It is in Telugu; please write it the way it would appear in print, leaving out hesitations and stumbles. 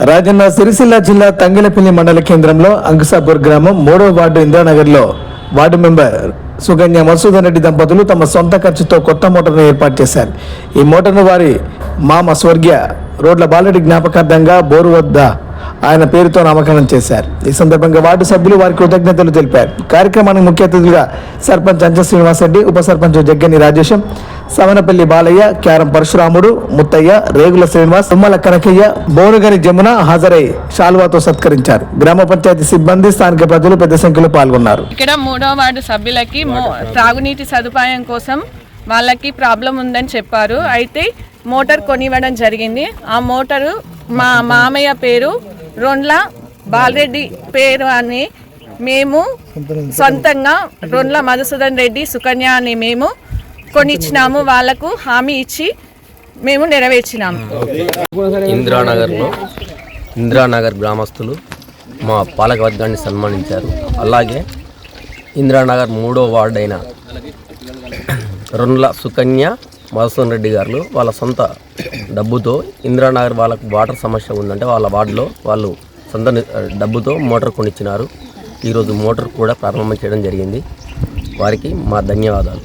రాజన్న సిరిసిల్ల జిల్లా తంగెలపల్లి మండల కేంద్రంలో అంకుసాపూర్ గ్రామం 3వ వార్డు ఇంద్రానగర్లో వార్డు మెంబర్ సుకన్య మసూదన్ రెడ్డి దంపతులు తమ సొంత ఖర్చుతో కొత్త మోటార్ను ఏర్పాటు చేశారు. ఈ మోటార్ను వారి మామ స్వర్గీయ రోడ్ల బాలరెడ్డి జ్ఞాపకార్థంగా బోరు వద్ద ఆయన పేరుతో నామకరణం చేశారు. ఈ సందర్భంగా వార్డు సభ్యులు వారికి కృతజ్ఞతలు తెలిపారు. కార్యక్రమానికి ముఖ్య అతిథులుగా సర్పంచ్ అంచ శ్రీనివాసరెడ్డి, ఉప సర్పంచ్ జగ్గని రాజేశం, సవనపల్లి బాలయ్య, క్యారం పరశురాముడు, ముత్తయ్య, రేగుల శ్రీనివాస్, తుమ్మల కనకయ్య, బోనుగని జమున హాజరై శాల్వాతో సత్కరించారు. గ్రామ పంచాయతీ సిబ్బంది, స్థానిక ప్రజలు పెద్ద సంఖ్యలో పాల్గొన్నారు. ఇక్కడ 3వ వార్డు సభ్యులకి త్రాగునీటి సదుపాయం కోసం వాళ్ళకి ప్రాబ్లం ఉందని చెప్పారు. అయితే మోటార్ కొనివ్వడం జరిగింది. ఆ మోటారు మా మామయ్య పేరు రొండ్ల బాలరెడ్డి పేరు అని మేము సొంతంగా రొండ్ల మధుసూదన్ రెడ్డి సుకన్య అని మేము కొనిచ్చినాము. వాళ్లకు హామీ ఇచ్చి మేము నెరవేర్చినాము. ఇందిరానగర్ గ్రామస్తులు మా పాలకవర్గాన్ని సన్మానించారు. అలాగే ఇందిరానగర్ 3వ వార్డు అయిన రొండ్ల సుకన్య మధుసూదన్ రెడ్డి గారు వాళ్ళ సొంత డబ్బుతో ఇందిరానగర్ వాళ్ళకు వాటర్ సమస్య ఉందంటే వాళ్ళ వార్డులో వాళ్ళు సొంత డబ్బుతో మోటార్ కొనిచ్చినారు. ఈరోజు మోటార్ కూడా ప్రారంభం చేయడం జరిగింది. వారికి మా ధన్యవాదాలు.